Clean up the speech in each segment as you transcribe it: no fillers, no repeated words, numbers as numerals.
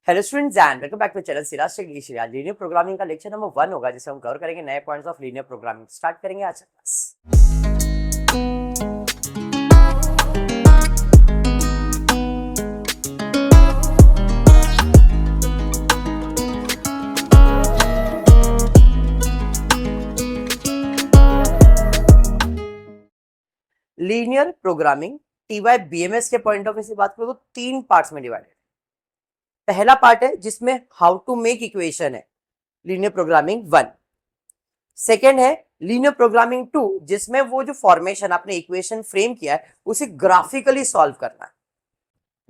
Hello students and welcome back to channel Siraj English. Linear programming का lecture number 1 होगा जिसे हम कवर करेंगे नए points of linear programming. Start करेंगे आज का class. Linear programming TY BMS के पॉइंट ऑफ व्यू से बात करूं तो 3 पार्ट्स में डिवाइडेड। पहला पार्ट है जिसमें हाउ टू मेक इक्वेशन है, लीनियर प्रोग्रामिंग 1। सेकेंड है लीनियर प्रोग्रामिंग 2, जिसमें वो जो फॉर्मेशन आपने इक्वेशन फ्रेम किया है उसे ग्राफिकली सॉल्व करना है।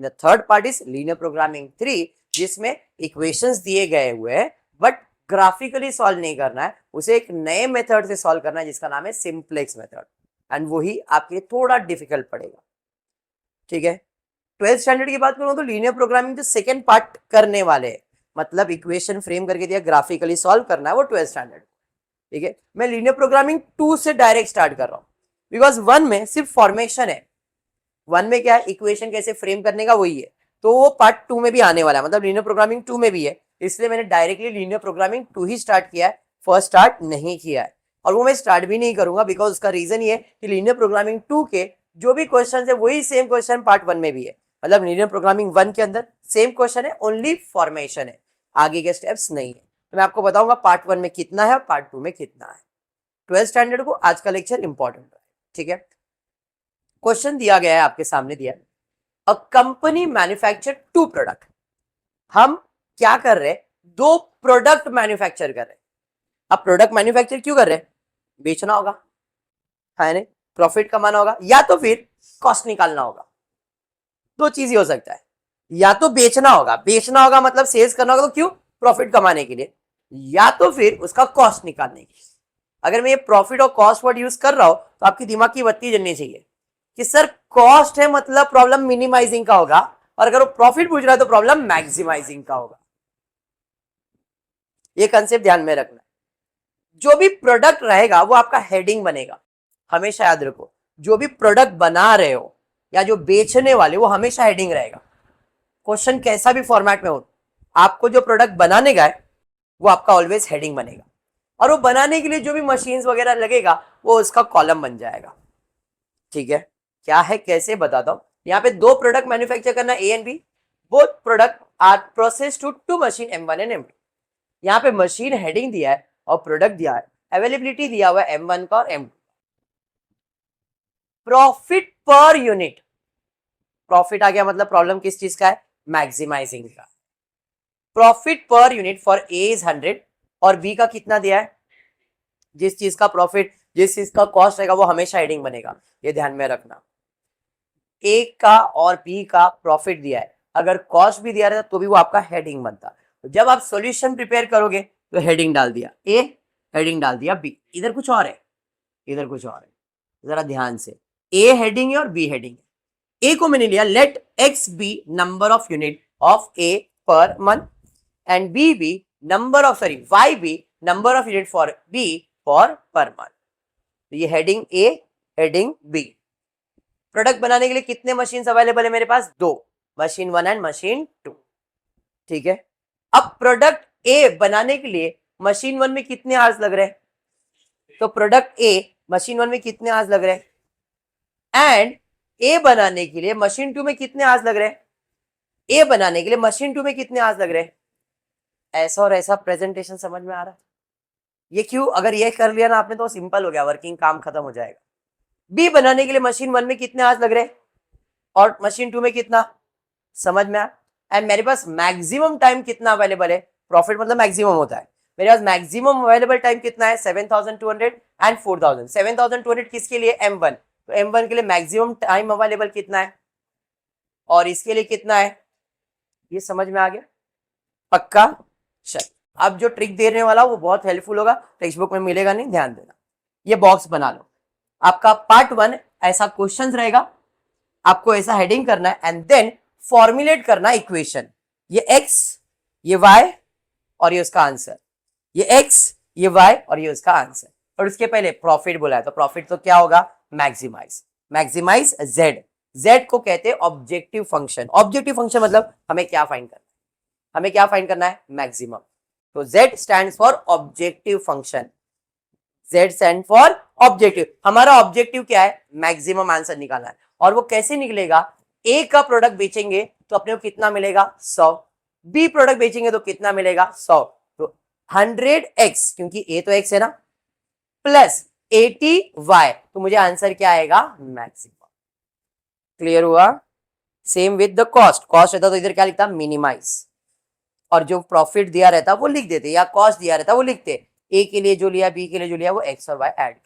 The third part is linear programming 3, जिसमें इक्वेशंस दिए गए हुए हैं बट ग्राफिकली सॉल्व नहीं करना है, उसे एक नए मेथड से सॉल्व करना है जिसका नाम है सिंप्लेक्स मेथड, एंड वही आपके थोड़ा डिफिकल्ट पड़ेगा। ठीक है, 12th स्टैंडर्ड की बात करूं तो लीनियर प्रोग्रामिंग जो सेकेंड पार्ट करने वाले हैं, मतलब इक्वेशन फ्रेम करके दिया ग्राफिकली सॉल्व करना है, वो 12th स्टैंडर्ड। ठीक है, मैं लीनियर प्रोग्रामिंग 2 से डायरेक्ट स्टार्ट कर रहा हूं बिकॉज 1 में सिर्फ फॉर्मेशन है। 1 में क्या है, इक्वेशन कैसे फ्रेम करने का वही है, तो वो पार्ट 2 में भी आने वाला है, मतलब लीनियर प्रोग्रामिंग 2 में भी है, इसलिए मैंने डायरेक्टली लीनियर प्रोग्रामिंग 2 ही स्टार्ट किया है, फर्स्ट स्टार्ट नहीं किया है, और वो मैं स्टार्ट भी नहीं करूंगा बिकॉज उसका रीजन ये है कि लीनियर प्रोग्रामिंग 2 के जो भी क्वेश्चन है वही सेम क्वेश्चन पार्ट 1 में भी है। मतलब लीनियर प्रोग्रामिंग 1 के अंदर सेम क्वेश्चन है, ओनली फॉर्मेशन है, आगे के स्टेप्स नहीं है। तो मैं आपको बताऊंगा पार्ट 1 में कितना है और पार्ट 2 में कितना है। 12th स्टैंडर्ड को आज का लेक्चर इंपॉर्टेंट है। ठीक है, क्वेश्चन दिया गया है आपके सामने, दिया है अ कंपनी मैन्युफैक्चर 2 प्रोडक्ट। हम क्या कर रहे हैं, 2 प्रोडक्ट मैन्युफैक्चर कर रहे हैं। अब प्रोडक्ट मैन्युफैक्चर क्यों कर रहे हैं, बेचना होगा, है नहीं, प्रॉफिट कमाना होगा, या तो फिर कॉस्ट निकालना होगा। दो चीज ही हो सकता है, या तो बेचना होगा, बेचना होगा मतलब सेल्स करना होगा, तो क्यों, प्रॉफिट कमाने के लिए, या तो फिर उसका कॉस्ट निकालने के लिए। अगर मैं ये प्रॉफिट और कॉस्ट वर्ड यूज कर रहा हूं तो आपकी दिमाग की बत्ती जलनी चाहिए कि सर कॉस्ट है मतलब प्रॉब्लम मिनिमाइजिंग का होगा, और अगर वो प्रॉफिट पूछ रहा है तो प्रॉब्लम मैक्सिमाइजिंग का होगा। ये कंसेप्ट ध्यान में रखना है। जो भी प्रोडक्ट रहेगा वो आपका हेडिंग बनेगा, हमेशा याद रखो। जो भी प्रोडक्ट बना रहे हो या जो बेचने वाले, वो हमेशा हेडिंग रहेगा। क्वेश्चन कैसा भी फॉर्मेट में हो, आपको जो प्रोडक्ट बनाने का है वो आपका ऑलवेज हेडिंग बनेगा, और वो बनाने के लिए जो भी मशीन्स वगैरह लगेगा वो उसका कॉलम बन जाएगा। ठीक है, क्या है कैसे बताता हूं। यहाँ पे 2 प्रोडक्ट मैन्युफैक्चर करना, A and B, both product are process to 2 machine M1 and M2। यहाँ पे मशीन हेडिंग दिया है और प्रोडक्ट दिया है, अवेलेबिलिटी दिया हुआ है M1 का और M2। Profit per unit, profit आ गया मतलब प्रॉब्लम किस चीज का है, मैक्सिमाइजिंग का। Profit per unit for a is 100 और बी का कितना दिया है, जिस चीज का प्रॉफिट जिस चीज का कॉस्ट रहेगा वो हमेशा हेडिंग बनेगा, ये ध्यान में रखना। ए का और बी का प्रॉफिट दिया है, अगर कॉस्ट भी दिया रहता तो भी वो आपका हेडिंग बनता। तो जब आप सॉल्यूशन प्रिपेयर करोगे तो हेडिंग डाल दिया ए, हेडिंग डाल दिया बी, इधर कुछ और है, इधर कुछ और है, जरा ध्यान से। ए हेडिंग है और बी हेडिंग है। ए को मैंने लिया let x B number of unit of A per month and B number of y B number of unit for B for per month. तो ये heading A, heading B. Product बनाने के लिए कितने मशीन अवेलेबल है मेरे पास, 2, machine 1 and machine 2। ठीक है, अब प्रोडक्ट ए बनाने के लिए मशीन 1 में कितने आवर्स लग रहे हैं, तो प्रोडक्ट ए मशीन 1 में कितने आवर्स लग रहे हैं, एंड ए बनाने के लिए मशीन 2 में कितने आवर्स लग रहे हैं, ए बनाने के लिए मशीन 2 में कितने आवर्स लग रहे हैं। ऐसा और ऐसा प्रेजेंटेशन समझ में आ रहा है, ये क्यों, अगर ये कर लिया ना आपने तो सिंपल हो गया, वर्किंग काम खत्म हो जाएगा। बी बनाने के लिए मशीन 1 में कितने आवर्स लग रहे हैं और मशीन 2 में कितना, समझ में आया। एंड मेरे पास मैक्सिमम टाइम कितना अवेलेबल है, प्रॉफिट मतलब मैक्सिमम होता है, मेरे पास मैक्सिमम अवेलेबल टाइम कितना है, 7200 एंड 4000। 7200 किसके लिए, M1, तो M1 के लिए मैक्सिमम टाइम अवेलेबल कितना है, और इसके लिए कितना है, ये समझ में आ गया, पक्का। चल, अब जो ट्रिक देने वाला वो बहुत हेल्पफुल होगा, टेक्स्ट बुक में मिलेगा नहीं, ध्यान देना। ये बॉक्स बना लो, आपका पार्ट 1 ऐसा क्वेश्चन रहेगा, आपको ऐसा हेडिंग करना है एंड देन फॉर्मुलेट करना इक्वेशन, ये x ये y और ये उसका आंसर, ये x ये y और ये उसका आंसर। और उसके पहले प्रॉफिट बोला है, तो प्रॉफिट तो क्या होगा, मैक्सिमाइज, मैक्सिमाइज z, z को कहते हैं ऑब्जेक्टिव फंक्शन। ऑब्जेक्टिव फंक्शन मतलब हमें क्या फाइंड करना है, हमें क्या फाइंड करना है, मैक्सिमम। तो Z stand for objective function, Z stand for objective. हमारा ऑब्जेक्टिव क्या है, मैक्सिमम आंसर निकालना है। और वो कैसे निकलेगा, A का प्रोडक्ट बेचेंगे तो अपने को कितना मिलेगा, 100। B प्रोडक्ट बेचेंगे तो कितना मिलेगा, 100। तो 100x, क्योंकि A तो x है ना, प्लस 80y, तो मुझे आंसर क्या आएगा, मैक्सिमम। क्लियर हुआ। Same with the cost, cost रहता तो इधर क्या लिखता, मिनिमाइज, और जो प्रॉफिट दिया रहता वो लिख देते, या कॉस्ट दिया रहता वो लिखते, ए के लिए जो लिया, बी के लिए जो लिया, वो एक्स और वाई ऐड।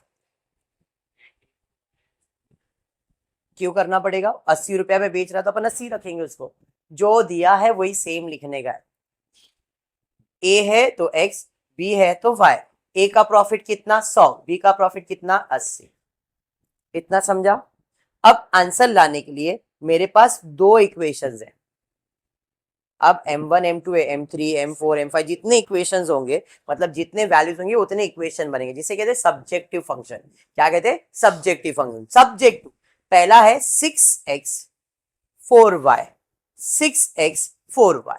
क्यों करना पड़ेगा, 80 रुपया में बेच रहा तो अपन 80 रखेंगे उसको, जो दिया है वही सेम लिखने का है। ए है तो एक्स, बी है तो वाई। ए का प्रॉफिट कितना, 100, बी का प्रॉफिट कितना, 80। इतना समझा। अब आंसर लाने के लिए मेरे पास दो इक्वेशंस हैं। अब M1 M2 M3 M4 M5 जितने इक्वेशंस होंगे, मतलब जितने वैल्यूज होंगे उतने इक्वेशन बनेंगे, जिसे कहते हैं सब्जेक्टिव फंक्शन। क्या कहते हैं, सब्जेक्टिव फंक्शन। सब्जेक्टिव पहला है 6x 4y, 6x 4y।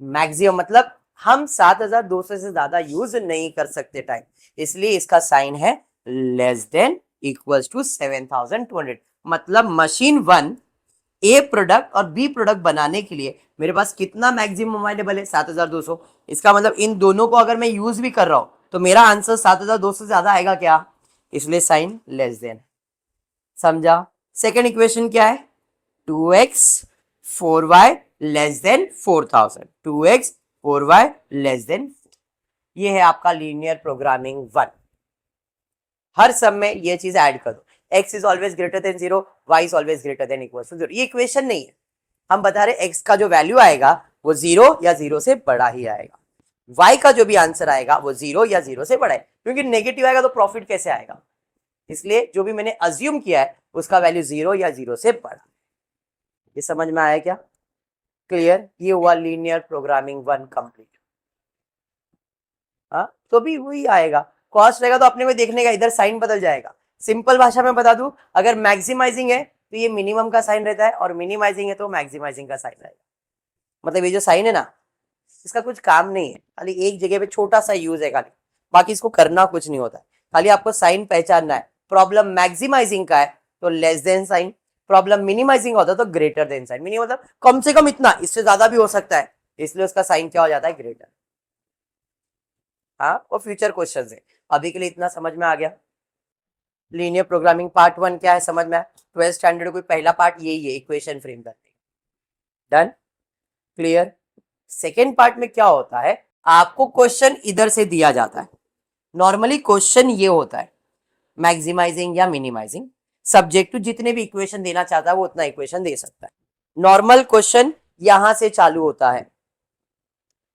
Maximum मतलब हम 7200 से ज्यादा यूज नहीं कर सकते टाइम, इसलिए इसका साइन है लेस देन इक्वल्स टू 7200। मतलब मशीन 1 ए प्रोडक्ट और बी प्रोडक्ट बनाने के लिए मेरे पास कितना मैक्सिमम अवेलेबल है, 7200। इसका मतलब इन दोनों को अगर मैं यूज भी कर रहा हूं तो मेरा आंसर 7200 से ज्यादा आएगा क्या, इसलिए साइन लेस देन। समझा। सेकेंड इक्वेशन क्या है, 2x 4y less then 4000, 2x 4y less then. ये है आपका लीनियर प्रोग्रामिंग 1। हर सब में ये चीज ऐड कर दो, x is always greater than 0, y is always greater than equal to 0। ये इक्वेशन नहीं है, हम बता रहे x का जो वैल्यू आएगा वो 0 या 0 से बड़ा ही आएगा, y का जो भी आंसर आएगा वो 0 या 0 से बड़ा है, क्योंकि नेगेटिव आएगा तो प्रॉफिट कैसे आएगा, इसलिए जो भी मैंने अज्यूम किया है उसका वैल्यू 0 या 0 से बड़ा। ये समझ में आया क्या, क्लियर। ये हुआ लीनियर प्रोग्रामिंग 1 कंप्लीट। हाँ, तो भी वही आएगा, कॉस्ट रहेगा तो अपने को देखने का, इधर साइन बदल जाएगा। सिंपल भाषा में बता दूं, अगर मैक्सिमाइजिंग है तो ये मिनिमम का साइन रहता है, और मिनिमाइजिंग है तो मैक्सिमाइजिंग का साइन रहेगा। मतलब ये जो साइन है ना, इसका कुछ काम नहीं है, खाली एक जगह पे छोटा सा यूज है खाली, बाकी इसको करना कुछ नहीं होता है, खाली आपको साइन पहचानना है। प्रॉब्लम मैक्सिमाइजिंग का है तो less than sign, problem minimising होता है तो ग्रेटर देन साइन। मिनिमम मतलब कम से कम इतना, इससे ज्यादा भी हो सकता है, इसलिए उसका साइन क्या हो जाता है, ग्रेटर। हाँ, वो फ्यूचर क्वेश्चन है, अभी के लिए इतना समझ में आ गया। लीनियर प्रोग्रामिंग पार्ट 1 क्या है समझ में आया। 12th स्टैंडर्ड कोई पहला पार्ट यही है, इक्वेशन फ्रेम करने। Done, clear. सेकेंड पार्ट में क्या होता है, आपको क्वेश्चन इधर से दिया जाता है। नॉर्मली क्वेश्चन ये होता है, मैक्सिमाइजिंग या मिनिमाइजिंग, सब्जेक्ट टू जितने भी इक्वेशन देना चाहता है वो उतना इक्वेशन दे सकता है। नॉर्मल क्वेश्चन यहां से चालू होता है,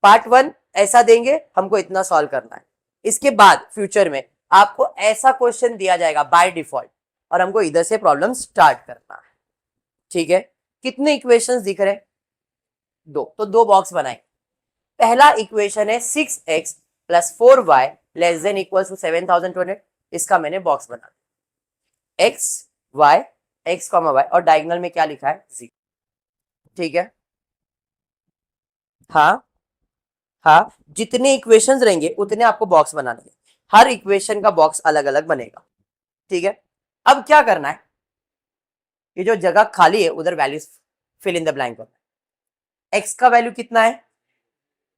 पार्ट 1 ऐसा देंगे, हमको इतना सॉल्व करना है। इसके बाद फ्यूचर में आपको ऐसा क्वेश्चन दिया जाएगा बाय डिफॉल्ट, और हमको इधर से प्रॉब्लम स्टार्ट करना है। ठीक है, कितने इक्वेशंस दिख रहे, दो, तो दो बॉक्स बनाए। पहला इक्वेशन है 6x plus 4y less than equal to 7200, इसका मैंने बॉक्स बना दिया, x y x comma y, और डायगोनल में क्या लिखा है, 0। ठीक है, हाँ हाँ, जितने इक्वेशंस रहेंगे उतने आपको बॉक्स बनाने हैं, हर इक्वेशन का बॉक्स अलग अलग बनेगा। ठीक है, अब क्या करना है, ये जो जगह खाली है उधर values fill in the blank करना है। एक्स का वैल्यू कितना है,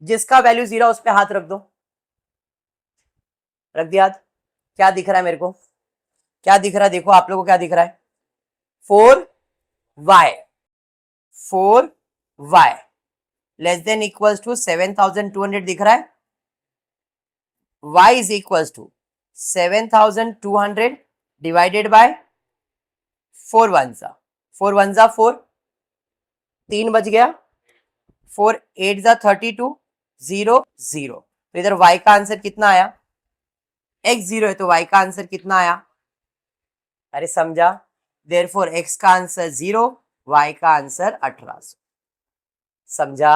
जिसका वैल्यू 0 उस पर हाथ रख दो, रख दिया हाथ। क्या दिख रहा है मेरे को, क्या दिख रहा है, देखो आप लोगों को क्या दिख रहा है, 4y, 4y less than equals to 7200 दिख रहा है, y is equals to 7200 divided by 4 1 जा 4, 3 बच गया, 4 8 जा 32, 0 0, तो इधर y का आंसर कितना आया, x 0 है तो y का आंसर कितना आया, अरे समझा, देयरफॉर x का आंसर 0, y का आंसर 1800। समझा,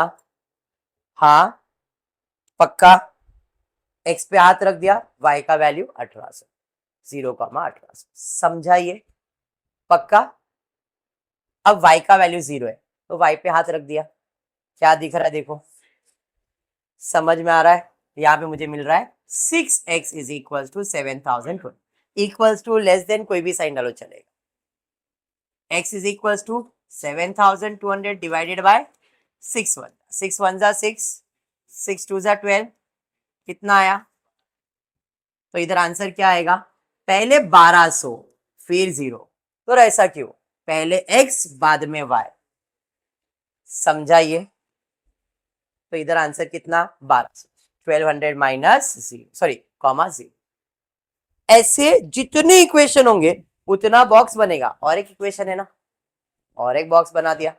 हाँ पक्का, x पे हाथ रख दिया, y का वैल्यू 1800, 0,1800। समझा ये, पक्का। अब y का वैल्यू 0 है तो y पे हाथ रख दिया, क्या दिख रहा है देखो, समझ में आ रहा है। यहाँ पे मुझे मिल रहा है 6x is equal to 7000, equal to less than कोई भी साइन डालो चलेगा। x is equal to 7200 divided by 6 1 जा 6, 6 2 जा 12, कितना आया? तो इधर आंसर क्या आएगा? पहले 1200 फिर 0। तो ऐसा क्यों? पहले x बाद में y, समझाइए। तो इधर आंसर कितना? 1200, 1200 माइनस 0, सॉरी कॉमा 0। ऐसे जितने इक्वेशन होंगे उतना बॉक्स बनेगा। और एक इक्वेशन है ना, और एक बॉक्स बना दिया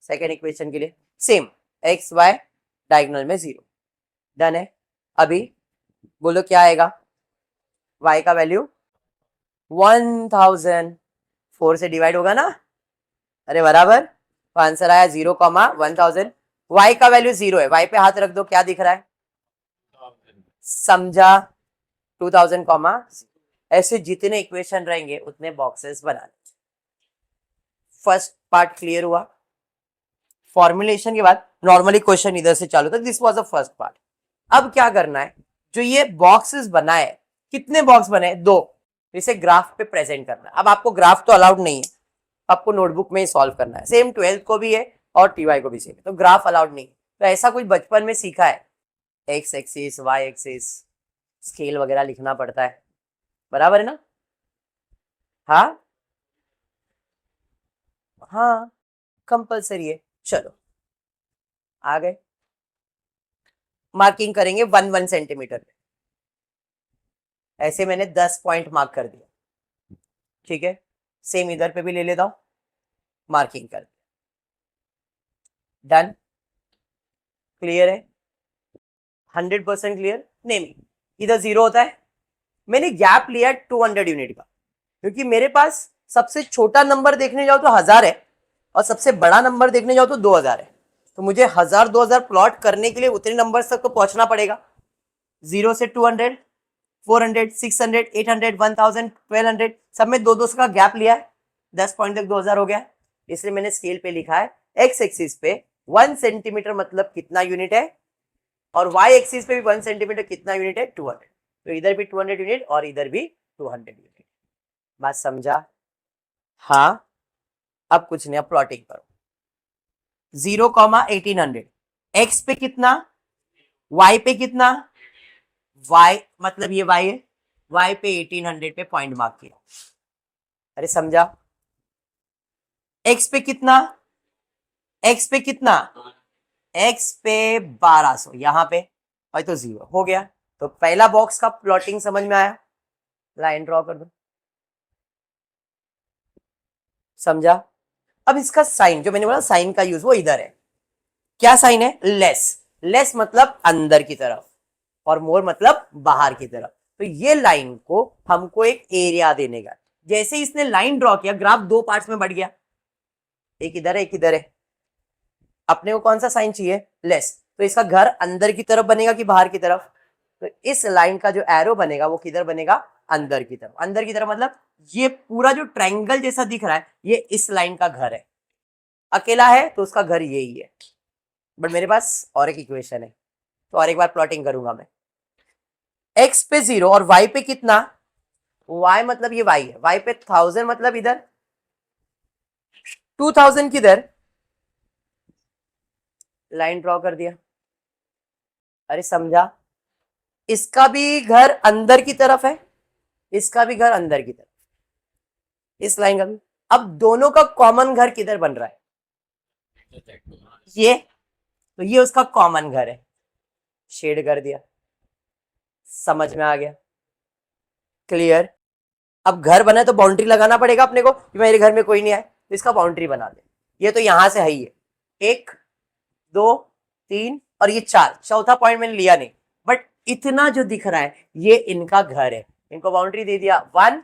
सेकेंड इक्वेशन के लिए, सेम एक्स वाई डायगोनल में 0, डन है। अभी बोलो क्या आएगा? y का वैल्यू 1000, 4 से डिवाइड होगा ना, अरे बराबर। तो आंसर आया 0,1000। y का वैल्यू 0 है, y पे हाथ रख दो, क्या दिख रहा है? समझा? 2000, ऐसे जितने इक्वेशन रहेंगे उतने बॉक्सेस बनाने। फर्स्ट पार्ट क्लियर हुआ। फॉर्मुलेशन के बाद नॉर्मली क्वेश्चन इधर से चालू था, this was the first part. अब क्या करना है, जो ये बॉक्सेस बनाए, कितने बॉक्स बनाए? 2, इसे ग्राफ पे प्रेजेंट करना है। अब आपको ग्राफ तो अलाउड नहीं है, आपको नोटबुक में ही सॉल्व करना है, सेम 12th को भी है और टीवाई को भी सेम है, तो ग्राफ अलाउड नहीं। तो ऐसा कुछ बचपन में सीखा है, x axis y axis scale वगैरह लिखना पड़ता है, बराबर है ना? हाँ हाँ, कंपल्सरी है। चलो आ गए, मार्किंग करेंगे 1 सेंटीमीटर पे। ऐसे मैंने 10 पॉइंट मार्क कर दिया, ठीक है। सेम इधर पे भी ले लेता हूं, मार्किंग कर, डन। क्लियर है? 100% क्लियर? नहीं, इधर 0 होता है। मैंने गैप लिया 200 यूनिट का, क्योंकि मेरे पास सबसे छोटा नंबर देखने जाओ तो 1000 है और सबसे बड़ा नंबर देखने जाओ तो 2000 है। तो मुझे 1000 2000 प्लॉट करने के लिए उतने नंबर तक तो पहुंचना पड़ेगा। 0 से 200, 400, 600, 800, 1000, 1200, सब में 200 का गैप लिया है, 10 पॉइंट तक 2000 हो गया। इसलिए मैंने स्केल पे लिखा है एक्स एक्सिस पे 1 सेंटीमीटर मतलब कितना यूनिट है, और वाई एक्सिस पे भी 1 सेंटीमीटर कितना यूनिट है? 200। तो इधर भी 200 यूनिट और इधर भी 200 यूनिट। बात समझा? हाँ। अब कुछ नहीं, अब प्लॉटिंग करो। 0,1800, एक्स पे कितना, वाई पे कितना? y मतलब ये y है, y पे 1800 पे पॉइंट मार्क किया। अरे समझा? x पे कितना, x पे कितना? x पे 1200, यहां पे और तो 0 हो गया। तो पहला बॉक्स का प्लॉटिंग समझ में आया? लाइन ड्रॉ कर दो, समझा? अब इसका साइन, जो मैंने बोला साइन का यूज, वो इधर है। क्या साइन है? लेस। लेस मतलब अंदर की तरफ और मोर मतलब बाहर की तरफ। तो ये लाइन को हमको एक एरिया देने का। जैसे इसने लाइन ड्रॉ किया, ग्राफ 2 पार्ट्स में बढ़ गया, एक इधर है एक इधर है। अपने को कौन सा साइन चाहिए? लेस। तो इसका घर अंदर की तरफ बनेगा कि बाहर की तरफ? तो इस लाइन का जो एरो बनेगा वो किधर बनेगा? अंदर की तरफ। अंदर की तरफ मतलब ये पूरा जो ट्रायंगल जैसा दिख रहा है, ये इस लाइन का घर है। अकेला है तो उसका घर यही है। बट मेरे पास और एक इक्वेशन है, तो और एक बार प्लॉटिंग करूंगा मैं। x पे 0 और y पे कितना? y मतलब ये y है, y पे 1000 मतलब इधर 2000 किधर? लाइन ड्रॉ कर दिया। अरे समझा? इसका भी घर अंदर की तरफ है, इसका भी घर अंदर की तरफ, इस लाइन का भी। अब दोनों का कॉमन घर किधर बन रहा है? ये, तो ये उसका कॉमन घर है, शेड कर दिया। समझ में आ गया? क्लियर? अब घर बना तो बाउंड्री लगाना पड़ेगा अपने को कि मेरे घर में कोई नहीं आए, तो इसका बाउंड्री बना दे। ये तो यहां से है ही है, 1 2 3 और ये 4, चौथा पॉइंट मैंने लिया नहीं। बट इतना जो दिख रहा है ये इनका घर है, इनको बाउंड्री दे दिया 1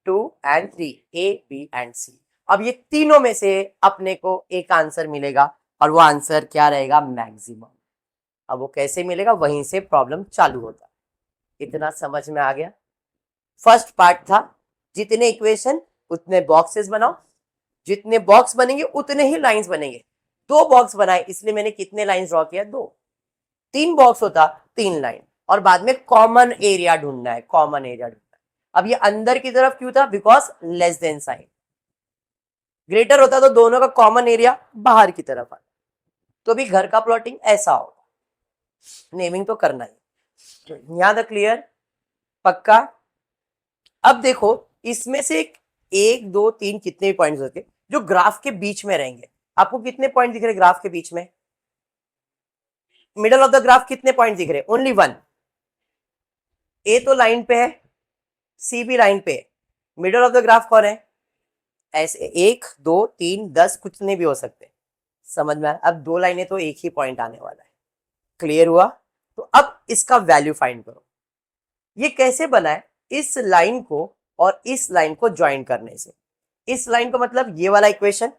2 एंड 3, ए बी एंड सी। अब ये तीनों में से अपने को एक आंसर मिलेगा और वो आंसर क्या रहेगा? मैक्सिमम। अब वो कैसे मिलेगा, वहीं से प्रॉब्लम चालू होता। इतना समझ में आ गया? फर्स्ट पार्ट था जितने इक्वेशन उतने बॉक्सेस बनाओ, जितने बॉक्स बनेंगे उतने ही लाइंस बनेंगे। 2 बॉक्स बनाए इसलिए मैंने कितने लाइन ड्रॉ किया? 2। 3 बॉक्स होता 3 लाइन, और बाद में कॉमन एरिया ढूंढना है, कॉमन एरिया ढूंढना है। अब ये अंदर की तरफ क्यों था? Because less than sign. Greater होता तो दोनों का कॉमन एरिया बाहर की तरफ आता। तो भी घर का प्लॉटिंग ऐसा होगा, नेमिंग तो करना ही। यहां तक क्लियर? पक्का? अब देखो इसमें से 1 2 3 कितने पॉइंट्स होते जो ग्राफ के बीच में रहेंगे? आपको कितने पॉइंट दिख रहे ग्राफ के बीच में? मिडल ऑफ द ग्राफ कितने पॉइंट दिख रहे? ओनली 1। ए तो लाइन पे है, सी भी लाइन पे है, मिडल ऑफ द ग्राफ कौन है? ऐसे 1 2 3 10 कुछ नहीं भी हो सकते। समझ में आया? अब 2 लाइनें तो एक ही पॉइंट आने वाला है। क्लियर हुआ? तो अब इसका वैल्यू फाइंड करो। ये कैसे बना है? इस लाइन को और इस लाइन को ज्वाइन करने से। इस लाइन को मतलब ये वाला इक्वेशन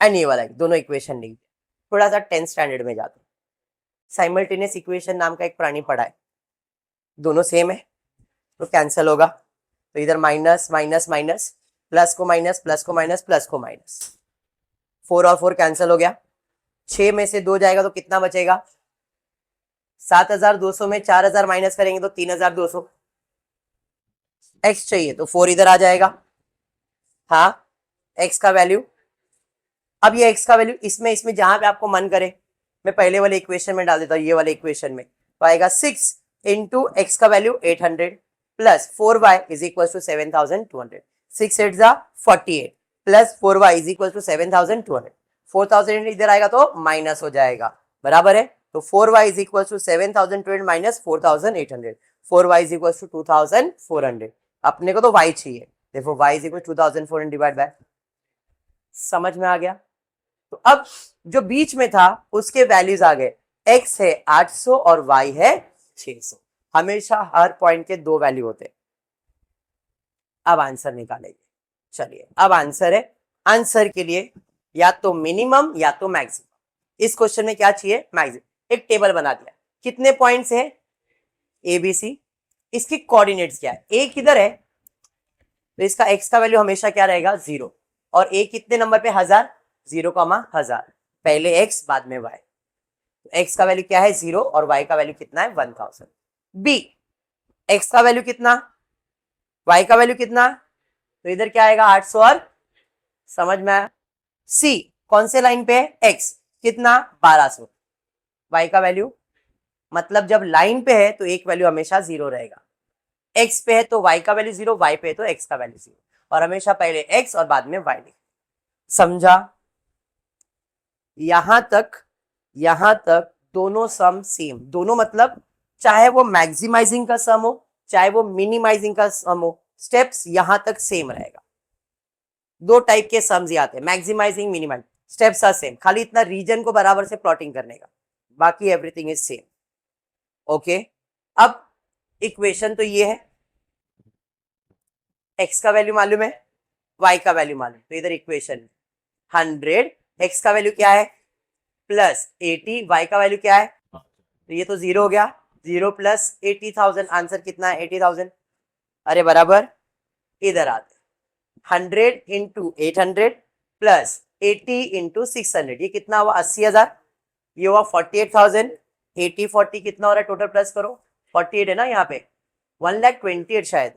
एंड ये वाला, दोनों इक्वेशन लिख दिया। थोड़ा सा 10th स्टैंडर्ड में जाते हैं, साइमल्टेनियस इक्वेशन नाम का एक प्राणी पढ़ा है, दोनों सेम है तो कैंसिल होगा। तो इधर माइनस माइनस माइनस, प्लस को माइनस, प्लस को माइनस, प्लस को माइनस, 4 और 4 कैंसिल हो गया। 6 में से 2 जाएगा तो कितना बचेगा? 7200 में 4000 माइनस करेंगे तो 3200। एक्स चाहिए तो 4 इधर आ जाएगा। हाँ, एक्स का वैल्यू। अब ये एक्स का वैल्यू इसमें जहां पे आपको मन करे, मैं पहले वाले इक्वेशन में डाल देता हूँ, ये वाले इक्वेशन में तो आएगा 6 इंटू एक्स का value 800 plus 4y is equal to 7200। 6 8 जा 48 plus 4y is equal to 7200। 4000 इधर आएगा तो माइनस हो जाएगा, बराबर है। तो 4y is equal to 7200 minus 4800, 4y is equal to 2400। अपने को तो y चाहिए, देखो y is equal 2400 divide by. समझ में आ गया? तो अब जो बीच में था उसके वैल्यूज आ गए, x है 800 और y है 600। हमेशा हर पॉइंट के 2 वैल्यू होते। अब आंसर निकालेंगे। चलिए अब आंसर है, आंसर के लिए या तो मिनिमम या तो मैक्सिमम। इस क्वेश्चन में क्या चाहिए? मैक्सिमम। एक टेबल बना दिया, कितने पॉइंट्स है? A B C. इसकी कोऑर्डिनेट्स क्या है? ए किधर है तो इसका x का वैल्यू हमेशा क्या रहेगा? 0। और a कितने नंबर पे? 1000, 0,1000। पहले x बाद में y। तो x का वैल्यू क्या है? 0 और y का वैल्यू कितना है? 1000। b, x का वैल्यू कितना, y का वैल्यू कितना? तो इधर क्या आएगा? 800 और, समझ में आया? c कौन से लाइन पे है? x कितना? 1200। y का वैल्यू, मतलब जब लाइन पे है तो एक वैल्यू हमेशा 0 रहेगा। x पे है तो y का वैल्यू 0, y पे है तो x का वैल्यू 0, और हमेशा पहले x और बाद में y लिख। समझा? यहां तक दोनों सम सेम। दोनों मतलब चाहे वो मैक्सिमाइजिंग का सम हो चाहे वो मिनिमाइजिंग का सम हो, स्टेप्स यहां तक सेम रहेगा। 2 टाइप के सम्स ही आते हैं, maximising, minimising. Steps are same, खाली इतना रीजन को बराबर से प्लॉटिंग करने का, बाकी एवरीथिंग इज सेम। ओके, अब इक्वेशन तो ये है, x का वैल्यू मालूम है, y का वैल्यू मालूम, तो इधर इक्वेशन 100, x का वैल्यू क्या है? प्लस 80, y का वैल्यू क्या है? तो ये तो 0 हो गया, 0 प्लस 80,000, आंसर कितना है? 80,000। अरे बराबर, इधर आते 100 इंटू 800 प्लस 80 इंटू 600, ये कितना हुआ? 80,000। ये हुआ 48,000। 80 40 कितना हो रहा है टोटल? प्लस करो, 48 है ना यहाँ पे, 1,28,000 शायद,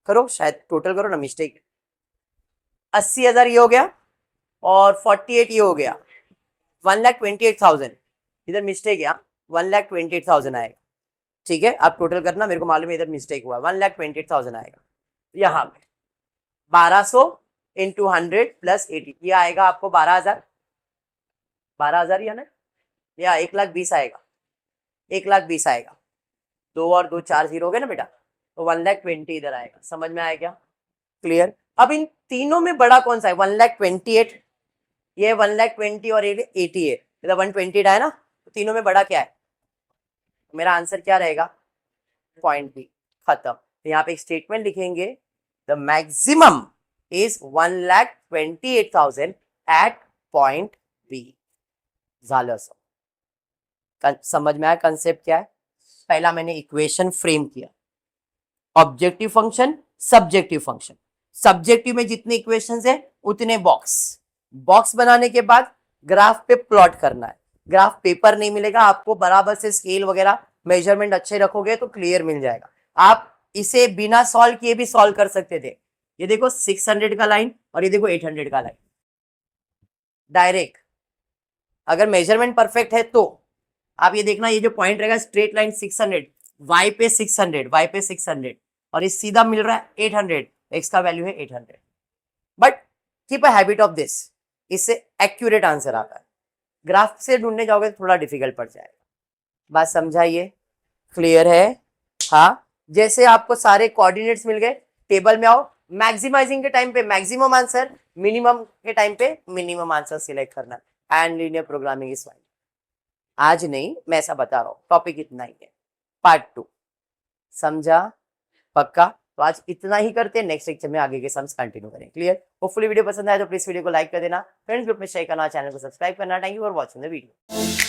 करो शायद टोटल करो ना, मिस्टेक। 80,000 ये हो गया और 48 ये हो गया, 1,28,000। इधर मिस्टेक है, 1,28,000 आएगा। ठीक है, आप टोटल करना, मेरे को मालूम है इधर मिस्टेक हुआ, 1,28,000 आएगा। यहाँ पे 1200 इंटू 100 प्लस 80, ये आएगा आपको 12,000। 12,000 या ना, या 1,20,000 आएगा, 1,20,000 आएगा। 2 और 2 4 0 हो गए ना बेटा, तो 1,20,000 इधर आएगा। समझ में आया क्या? क्लियर? अब इन तीनों में बड़ा कौन सा है? 1,28,000, ये 1,20,000 और 80 है, इधर 128 आया ना, तो तीनों में बड़ा क्या है? मेरा आंसर क्या रहेगा? Point B. खत्म। तो यहाँ पे एक स्टेटमेंट लिखेंगे, the maximum is 1,28,000 at point B. झालं सर। समझ में आया कंसेप्ट क्या है? पहला मैंने इक्वेशन फ्रेम किया, objective function, subjective function. Subjective में जितने इक्वेशंस है उतने बॉक्स बनाने के बाद ग्राफ पे प्लॉट करना है। ग्राफ पेपर नहीं मिलेगा आपको, बराबर से स्केल वगैरह मेजरमेंट अच्छे रखोगे तो क्लियर मिल जाएगा। आप इसे बिना सॉल्व किए भी सॉल्व कर सकते थे। ये देखो 600 का लाइन और ये देखो 800 का लाइन, डायरेक्ट अगर मेजरमेंट परफेक्ट है तो आप ये देखना, ये जो पॉइंट रहेगा स्ट्रेट लाइन 600, y पे 600, y पे 600 और ये सीधा मिल रहा है 800, x का वैल्यू है 800। But keep a habit of this, इससे एक्यूरेट आंसर आता है। ग्राफ से ढूंढने जाओगे तो थोड़ा डिफिकल्ट पड़ जाएगा। बात समझाइए, क्लियर है? हाँ, जैसे आपको सारे कोऑर्डिनेट्स मिल गए, टेबल में आओ, मैक्सिमाइजिंग के टाइम पे मैक्सिमम आंसर, मिनिमम के टाइम पे मिनिमम आंसर सिलेक्ट करना and linear programming is fine. आज नहीं, मैं ऐसा बता रहा हूं, टॉपिक इतना ही है। पार्ट 2 समझा? पक्का? तो आज इतना ही करते हैं, नेक्स्ट लेक्चर में आगे के सम्स कंटिन्यू करें। क्लियर? होपफुली वीडियो पसंद आए तो प्लीज वीडियो को लाइक कर देना, फ्रेंड्स ग्रुप में शेयर करना, चैनल को सब्सक्राइब करना। Thank you for watching the video.